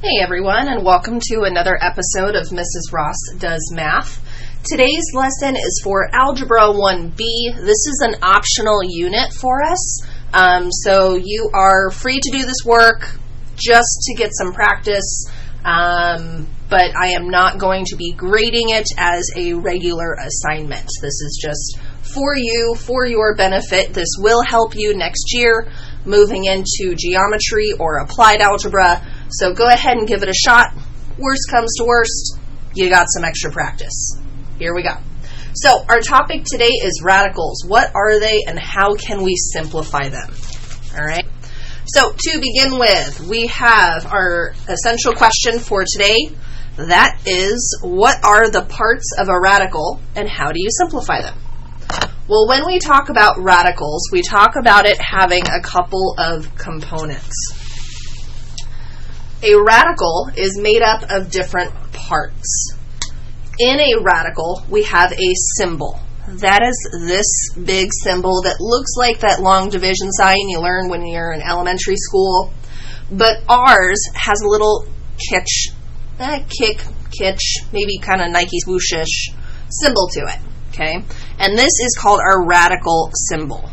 Hey everyone, and welcome to another episode of Mrs. Ross Does Math. Today's lesson is for Algebra IB. This is an optional unit for us, so you are free to do this work just to get some practice, but I am not going to be grading it as a regular assignment. This is just for you, for your benefit. This will help you next year moving into geometry or applied algebra. So go ahead and give it a shot. Worst comes to worst, you got some extra practice. Here we go. So our topic today is radicals. What are they and how can we simplify them? All right. So to begin with, we have our essential question for today. That is, what are the parts of a radical and how do you simplify them? Well, when we talk about radicals, we talk about it having a couple of components. A radical is made up of different parts. In a radical, we have a symbol. That is this big symbol that looks like that long division sign you learn when you're in elementary school. But ours has a little kitsch, maybe kind of Nike swooshish symbol to it. Okay? And this is called our radical symbol.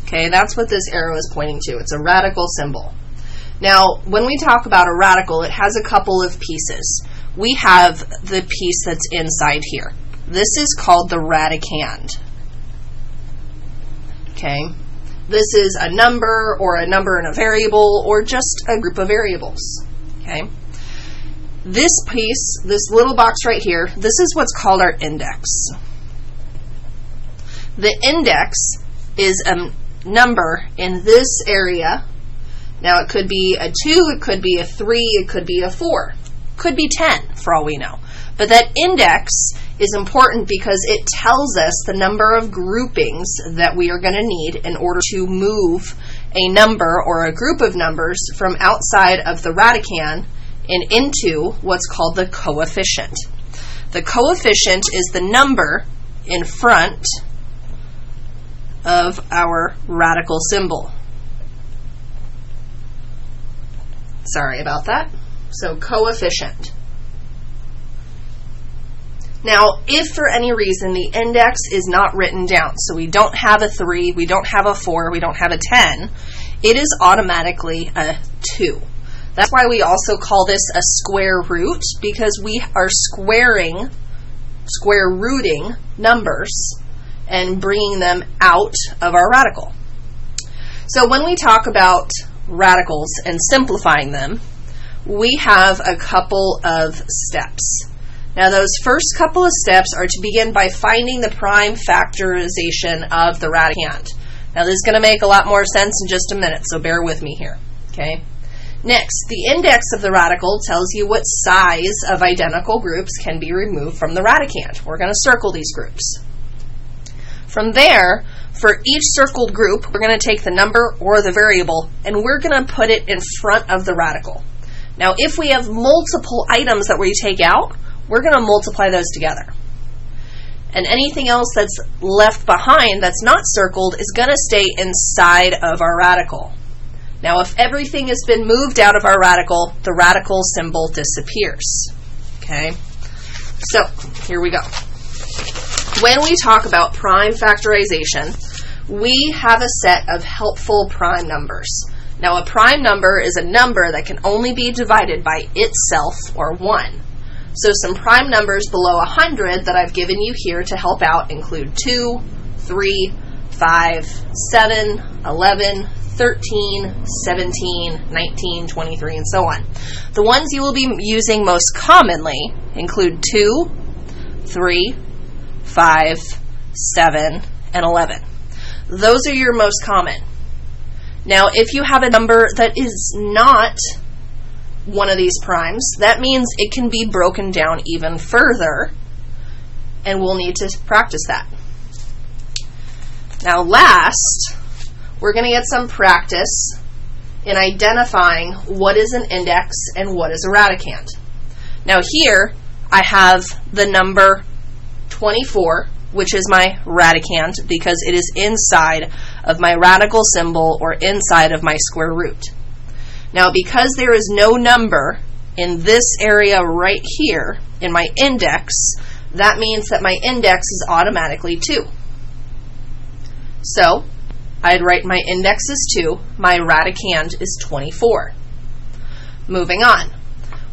Okay, that's what this arrow is pointing to. It's a radical symbol. Now, when we talk about a radical, it has a couple of pieces. We have the piece that's inside here. This is called the radicand. Okay, this is a number or a number in a variable or just a group of variables. Okay, this piece, this little box right here, this is what's called our index. The index is a number in this area. Now it could be a 2, it could be a 3, it could be a 4, could be 10 for all we know. But that index is important because it tells us the number of groupings that we are going to need in order to move a number or a group of numbers from outside of the radicand and into what's called the coefficient. The coefficient is the number in front of our radical symbol. Sorry about that. So coefficient. Now, if for any reason the index is not written down, so we don't have a 3, we don't have a 4, we don't have a 10, it is automatically a 2. That's why we also call this a square root, because we are square rooting numbers and bringing them out of our radical. So when we talk about radicals and simplifying them, we have a couple of steps. Now those first couple of steps are to begin by finding the prime factorization of the radicand. Now this is going to make a lot more sense in just a minute, so bear with me here. Okay. Next, the index of the radical tells you what size of identical groups can be removed from the radicand. We're going to circle these groups. From there, for each circled group, we're going to take the number or the variable, and we're going to put it in front of the radical. Now, if we have multiple items that we take out, we're going to multiply those together. And anything else that's left behind that's not circled is going to stay inside of our radical. Now, if everything has been moved out of our radical, the radical symbol disappears. Okay? So, here we go. When we talk about prime factorization, we have a set of helpful prime numbers. Now, a prime number is a number that can only be divided by itself, or 1. So some prime numbers below 100 that I've given you here to help out include 2, 3, 5, 7, 11, 13, 17, 19, 23, and so on. The ones you will be using most commonly include 2, 3, 5, 7, and 11. Those are your most common. Now, if you have a number that is not one of these primes, that means it can be broken down even further, and we'll need to practice that. Now, last, we're going to get some practice in identifying what is an index and what is a radicand. Now, here, I have the number 24, which is my radicand because it is inside of my radical symbol or inside of my square root. Now, because there is no number in this area right here in my index, that means that my index is automatically 2. So, I'd write my index is 2, my radicand is 24. Moving on.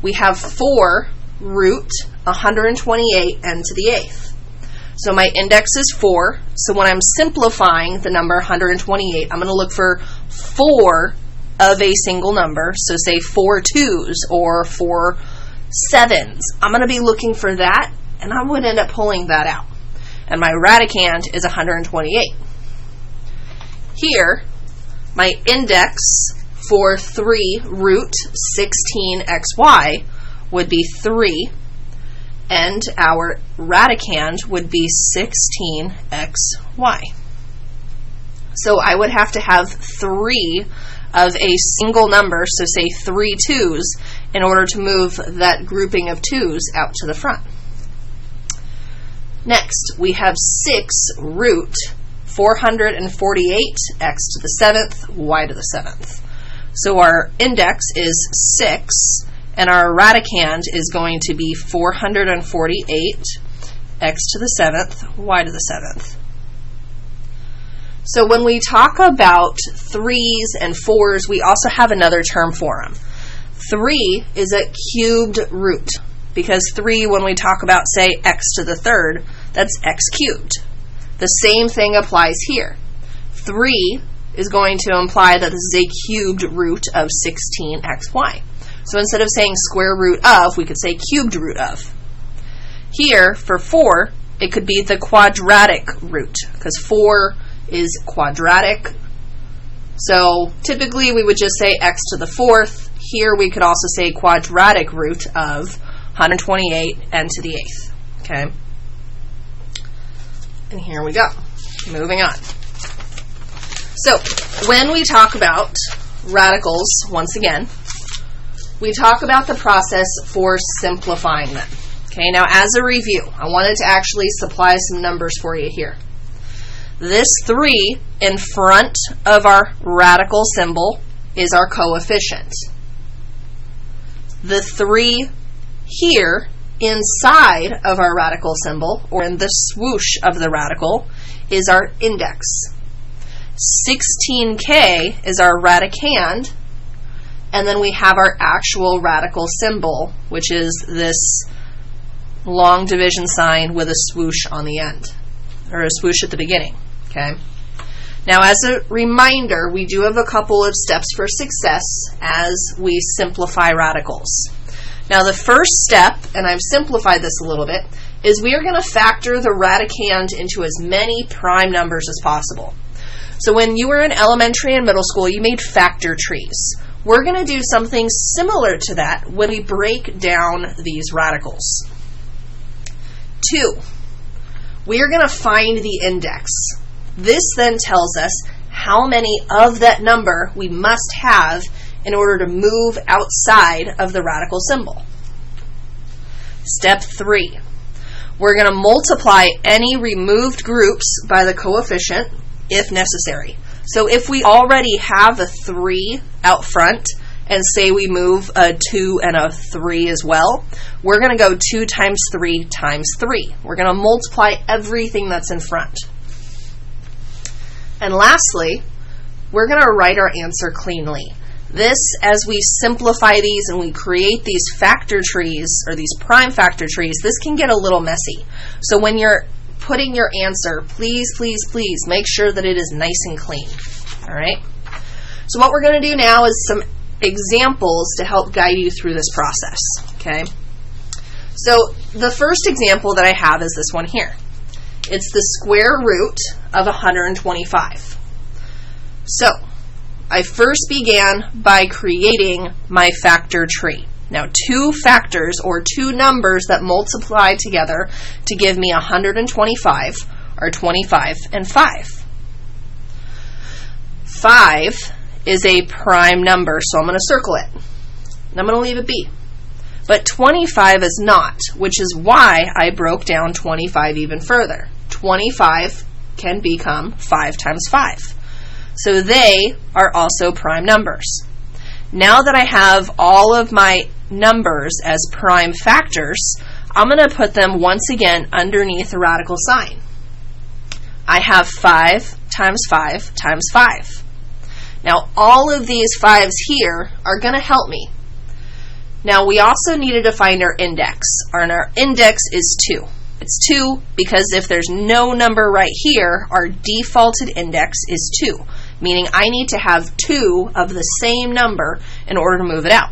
We have 4 root 128 n to the 8th. So my index is 4, so when I'm simplifying the number 128, I'm going to look for 4 of a single number, so say 4 2s or 4 7s. I'm going to be looking for that, and I would end up pulling that out. And my radicand is 128. Here, my index for 3 root 16xy would be 3, and our radicand would be 16xy. So I would have to have 3 of a single number, so say 3 2s, in order to move that grouping of 2s out to the front. Next, we have 6 root 448 x to the 7th, y to the 7th. So our index is 6, and our radicand is going to be 448 x to the 7th, y to the 7th. So when we talk about 3s and 4s, we also have another term for them. 3 is a cubed root, because 3, when we talk about, say, x to the 3rd, that's x cubed. The same thing applies here. 3 is going to imply that this is a cubed root of 16xy. So instead of saying square root of, we could say cubed root of. Here, for 4, it could be the quadratic root, because 4 is quadratic. So typically we would just say x to the 4th. Here we could also say quadratic root of 128 n to the 8th. Okay? And here we go. Moving on. So when we talk about radicals, once again, we talk about the process for simplifying them. Okay, now as a review, I wanted to actually supply some numbers for you here. This 3 in front of our radical symbol is our coefficient. The 3 here inside of our radical symbol, or in the swoosh of the radical, is our index. 16k is our radicand, and then we have our actual radical symbol, which is this long division sign with a swoosh on the end, or a swoosh at the beginning. Okay. Now, as a reminder, we do have a couple of steps for success as we simplify radicals. Now, the first step, and I've simplified this a little bit, is we are going to factor the radicand into as many prime numbers as possible. So when you were in elementary and middle school, you made factor trees. We're going to do something similar to that when we break down these radicals. 2, we are going to find the index. This then tells us how many of that number we must have in order to move outside of the radical symbol. Step 3, we're going to multiply any removed groups by the coefficient if necessary. So if we already have a 3 out front, and say we move a 2 and a 3 as well, we're going to go 2 times 3 times 3. We're going to multiply everything that's in front. And lastly, we're going to write our answer cleanly. This, as we simplify these and we create these factor trees, or these prime factor trees, this can get a little messy. So when you're putting your answer, please, please, please make sure that it is nice and clean. All right? So what we're going to do now is some examples to help guide you through this process. Okay? So the first example that I have is this one here. It's the square root of 125. So I first began by creating my factor tree. Now, 2 factors, or 2 numbers that multiply together to give me 125, are 25 and 5. 5 is a prime number, so I'm going to circle it. And I'm going to leave it be. But 25 is not, which is why I broke down 25 even further. 25 can become 5 times 5. So they are also prime numbers. Now that I have all of my numbers as prime factors, I'm going to put them once again underneath the radical sign. I have 5 times 5 times 5. Now all of these 5s here are going to help me. Now we also needed to find our index, and our index is 2. It's 2 because if there's no number right here, our defaulted index is 2, meaning I need to have 2 of the same number in order to move it out.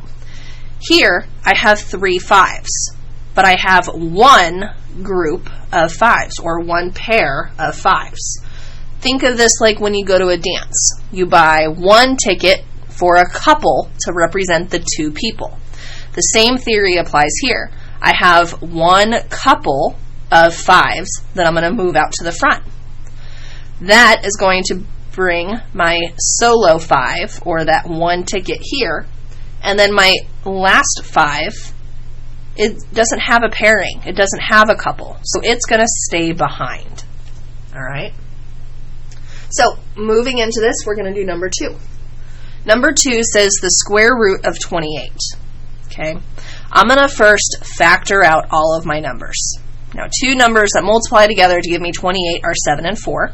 Here I have 3 5s, but I have one group of 5s, or one pair of 5s. Think of this like when you go to a dance. You buy one ticket for a couple to represent the 2 people. The same theory applies here. I have one couple of 5s that I'm going to move out to the front. That is going to bring my solo 5, or that one ticket here, and then my last 5, it doesn't have a pairing. It doesn't have a couple, so it's going to stay behind. All right? So moving into this, we're going to do number 2. Number 2 says the square root of 28. Okay, I'm going to first factor out all of my numbers. Now, 2 numbers that multiply together to give me 28 are 7 and 4.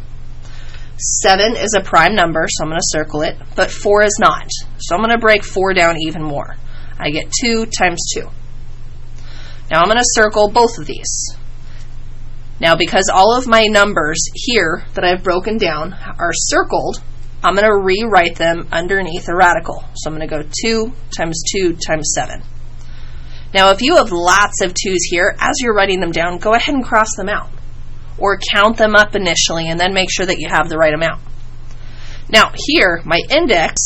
7 is a prime number, so I'm going to circle it, but 4 is not. So I'm going to break 4 down even more. I get 2 times 2. Now I'm going to circle both of these. Now, because all of my numbers here that I've broken down are circled, I'm going to rewrite them underneath a radical. So I'm going to go 2 times 2 times 7. Now, if you have lots of 2's here, as you're writing them down, go ahead and cross them out. Or count them up initially and then make sure that you have the right amount. Now, here, my index,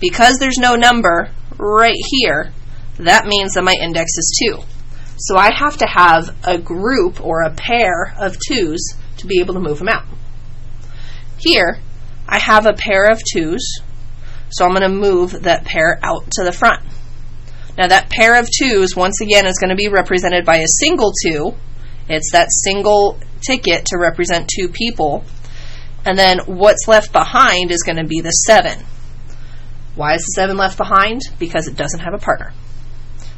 because there's no number right here, that means that my index is 2. So I have to have a group or a pair of 2's to be able to move them out. Here, I have a pair of 2's, so I'm going to move that pair out to the front. Now that pair of 2's, once again, is going to be represented by a single 2. It's that single ticket to represent 2 people. And then what's left behind is going to be the 7. Why is the 7 left behind? Because it doesn't have a partner.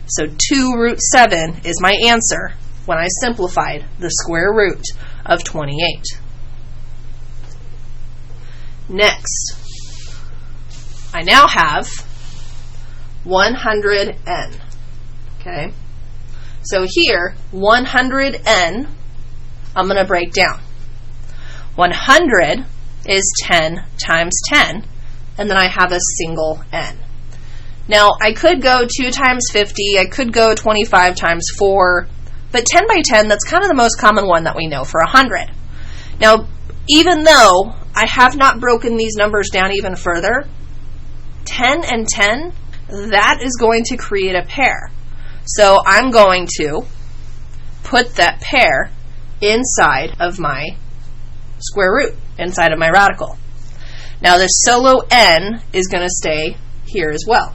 So 2 root 7 is my answer when I simplified the square root of 28. Next, I now have 100n. Okay, so here 100n I'm going to break down. 100 is 10 times 10, and then I have a single n. Now I could go 2 times 50, I could go 25 times 4, but 10 by 10, that's kind of the most common one that we know for 100. Now, even though I have not broken these numbers down even further, 10 and 10, that is going to create a pair. So I'm going to put that pair inside of my square root, inside of my radical. Now the solo n is going to stay here as well.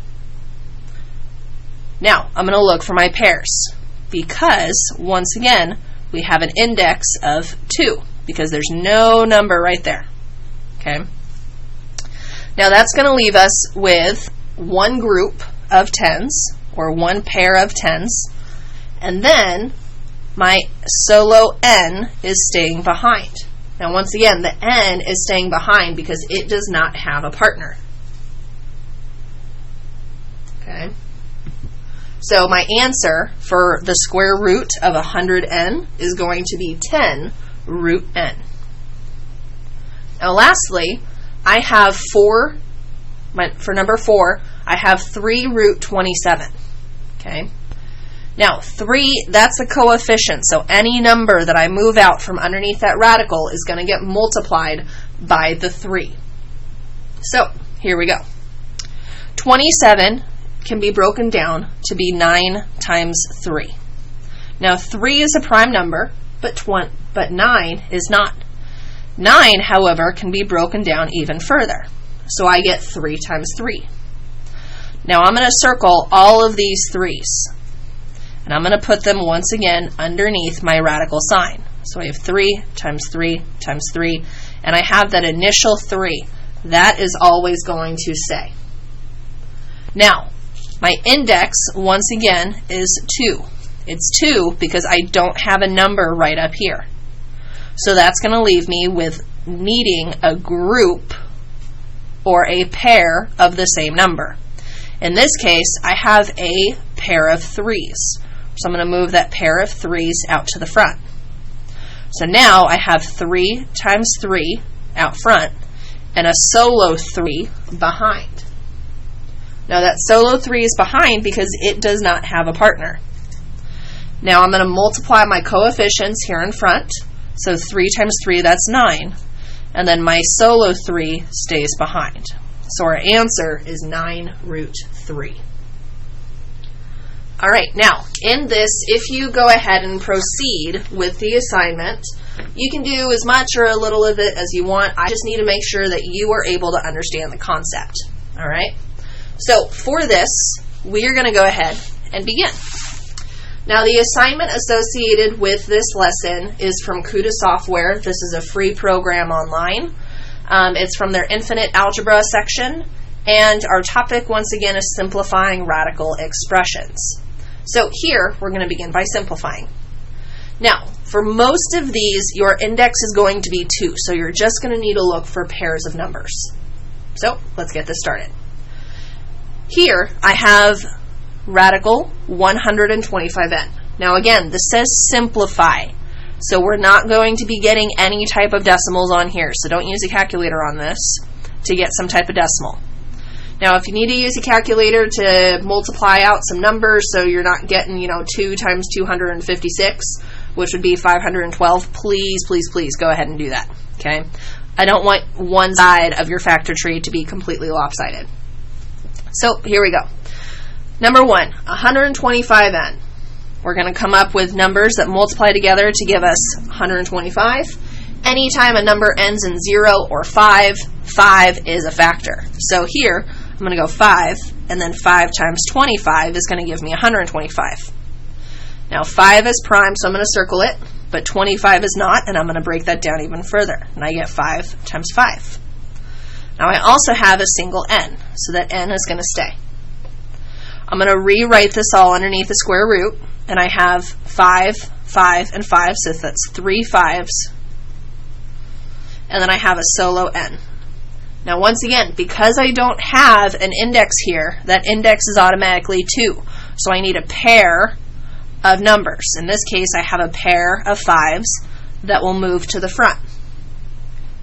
Now I'm going to look for my pairs, because once again we have an index of 2, because there's no number right there. Okay. Now that's going to leave us with one group of 10s, or one pair of 10s, and then my solo n is staying behind. Now once again, the n is staying behind because it does not have a partner. Okay. So my answer for the square root of 100n is going to be 10 root n. Now lastly, I have for number 4, I have 3 root 27. Okay. Now 3, that's a coefficient, so any number that I move out from underneath that radical is going to get multiplied by the 3. So here we go. 27 can be broken down to be 9 times 3. Now 3 is a prime number, but 9 is not. 9, however, can be broken down even further. So I get 3 times 3. Now I'm going to circle all of these 3's. And I'm going to put them once again underneath my radical sign. So I have 3 times 3 times 3. And I have that initial 3 That is always going to stay. Now, my index, once again, is 2. It's 2 because I don't have a number right up here. So that's going to leave me with needing a group or a pair of the same number. In this case, I have a pair of 3s. So I'm going to move that pair of 3s out to the front. So now I have 3 times 3 out front and a solo 3 behind. Now that solo 3 is behind because it does not have a partner. Now I'm going to multiply my coefficients here in front. So 3 times 3, that's 9. And then my solo 3 stays behind. So our answer is 9 root 3. All right, now in this, if you go ahead and proceed with the assignment, you can do as much or a little of it as you want. I just need to make sure that you are able to understand the concept. All right, so for this, we are going to go ahead and begin. Now the assignment associated with this lesson is from CUDA software. This is a free program online. It's from their Infinite Algebra section, and our topic once again is simplifying radical expressions. So here we're going to begin by simplifying. Now for most of these your index is going to be 2, so you're just going to need to look for pairs of numbers. So let's get this started. Here I have radical 125n. Now again, this says simplify, so we're not going to be getting any type of decimals on here, so don't use a calculator on this to get some type of decimal. Now if you need to use a calculator to multiply out some numbers so you're not getting 2 times 256, which would be 512, please go ahead and do that. Okay, I don't want one side of your factor tree to be completely lopsided. So here we go. Number 1, 125n. We're going to come up with numbers that multiply together to give us 125. Anytime a number ends in 0 or 5, 5 is a factor. So here, I'm going to go 5, and then 5 times 25 is going to give me 125. Now 5 is prime, so I'm going to circle it, but 25 is not, and I'm going to break that down even further. And I get 5 times 5. Now I also have a single n, so that n is going to stay. I'm going to rewrite this all underneath the square root, and I have 5, 5, and 5, so that's 3 5s, and then I have a solo n. Now once again, because I don't have an index here, that index is automatically 2, so I need a pair of numbers. In this case, I have a pair of 5s that will move to the front.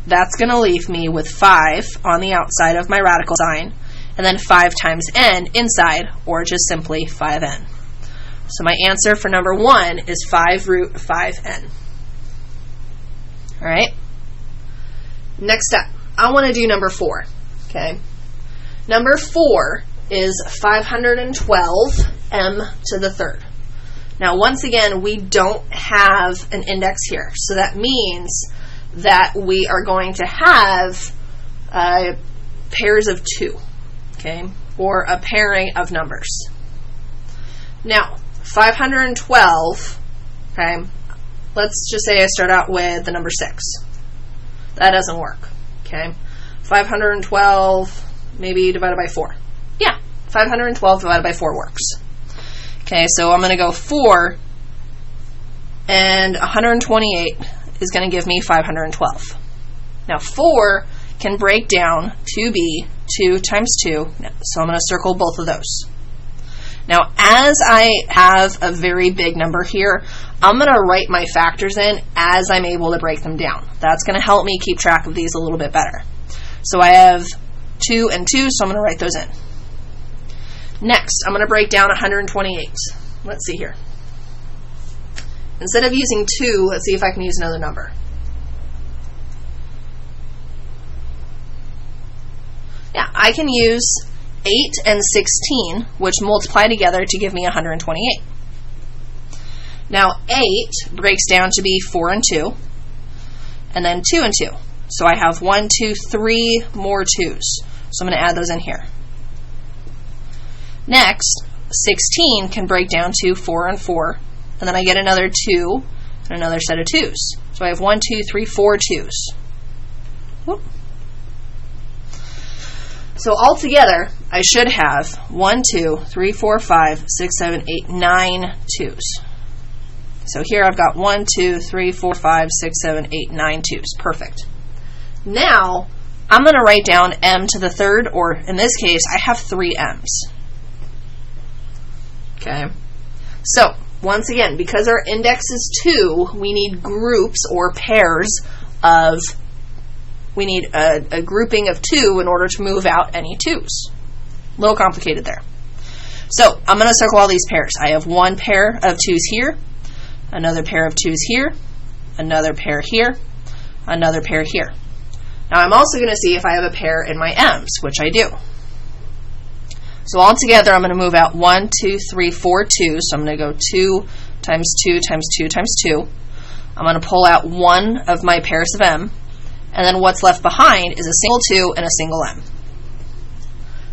That's going to leave me with 5 on the outside of my radical sign, and then 5 times n inside, or just simply 5n. So my answer for number 1 is 5 root 5n. All right. Next up, I want to do number 4. Okay. Number 4 is 512 m to the third. Now once again, we don't have an index here, so that means that we are going to have pairs of 2. Okay, or a pairing of numbers. Now, 512, okay, let's just say I start out with the number 6. That doesn't work, okay? 512, maybe divided by 4. Yeah, 512 divided by 4 works. Okay, so I'm going to go 4, and 128 is going to give me 512. Now, 4 can break down to be 2 times 2, so I'm going to circle both of those. Now, as I have a very big number here, I'm going to write my factors in as I'm able to break them down. That's going to help me keep track of these a little bit better. So I have 2 and 2, so I'm going to write those in. Next, I'm going to break down 128. Let's see here. Instead of using 2, let's see if I can use another number. Yeah, I can use 8 and 16, which multiply together to give me 128. Now 8 breaks down to be 4 and 2, and then 2 and 2. So I have 1, 2, 3 more 2s. So I'm going to add those in here. Next, 16 can break down to 4 and 4, and then I get another 2 and another set of 2s. So I have 1, 2, 3, 4 2s. Whoop. So altogether, I should have 1, 2, 3, 4, 5, 6, 7, 8, 9 2's. So here I've got 1, 2, 3, 4, 5, 6, 7, 8, 9 2's. Perfect. Now, I'm going to write down m to the third, or in this case, I have 3 m's. Okay. So, once again, because our index is 2, we need groups or pairs of, we need a grouping of 2 in order to move out any 2's. A little complicated there. So, I'm going to circle all these pairs. I have one pair of 2's here, another pair of 2's here, another pair here, another pair here. Now, I'm also going to see if I have a pair in my m's, which I do. So altogether, I'm going to move out 1, 2, 3, 4 2's. So I'm going to go 2 times 2 times 2 times 2. I'm going to pull out one of my pairs of m, and then what's left behind is a single 2 and a single m.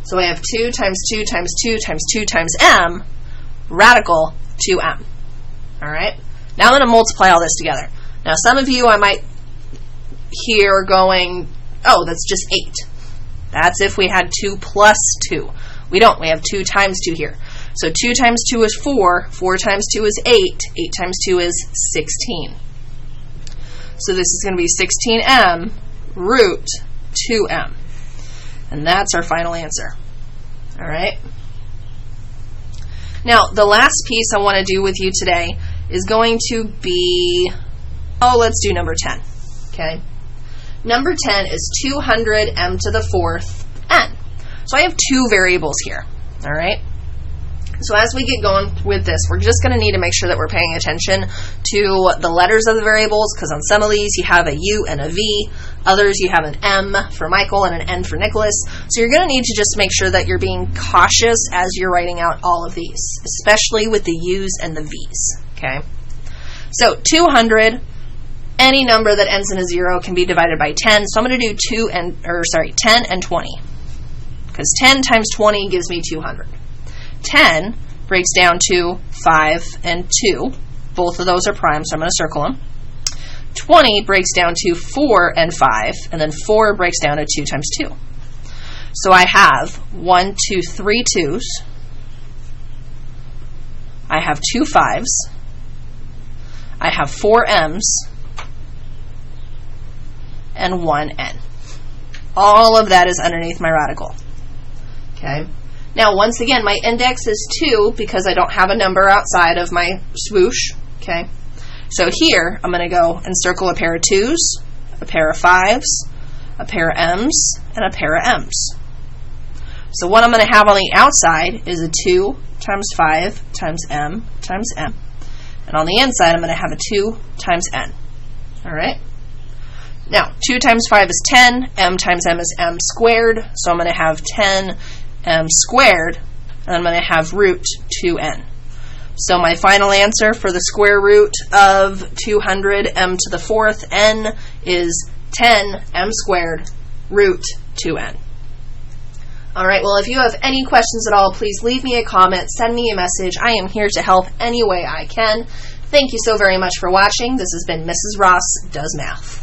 So I have 2 times 2 times 2 times 2 times m, radical 2m. All right? Now I'm going to multiply all this together. Now, some of you I might hear going, oh, that's just 8. That's if we had 2 plus 2. We don't. We have 2 times 2 here. So 2 times 2 is 4. 4 times 2 is 8. 8 times 2 is 16. So this is going to be 16m root 2m. And that's our final answer. All right? Now, the last piece I want to do with you today is going to be, let's do number 10. Okay? Number 10 is 200m to the 4th n. So I have 2 variables here, all right? So as we get going with this, we're just going to need to make sure that we're paying attention to the letters of the variables, because on some of these you have a U and a V, others you have an M for Michael and an N for Nicholas. So you're going to need to just make sure that you're being cautious as you're writing out all of these, especially with the U's and the V's, okay? So 200, any number that ends in a 0 can be divided by 10. So I'm going to do 10 and 20. Because 10 times 20 gives me 200. 10 breaks down to 5 and 2. Both of those are prime, so I'm going to circle them. 20 breaks down to 4 and 5, and then 4 breaks down to 2 times 2. So I have 1, 2, 3 2's. I have 2 5's. I have 4 m's. And 1 n. All of that is underneath my radical. Okay. Now, once again, my index is 2 because I don't have a number outside of my swoosh. Okay. So here, I'm going to go and circle a pair of 2's, a pair of 5's, a pair of m's, and a pair of m's. So what I'm going to have on the outside is a 2 times 5 times m times m. And on the inside, I'm going to have a 2 times n. All right? Now, 2 times 5 is 10. M times m is m squared. So I'm going to have 10 m squared, and I'm going to have root 2n. So my final answer for the square root of 200 m to the 4th n is 10 m squared root 2n. All right, well, if you have any questions at all, please leave me a comment, send me a message. I am here to help any way I can. Thank you so very much for watching. This has been Mrs. Ross Does Math.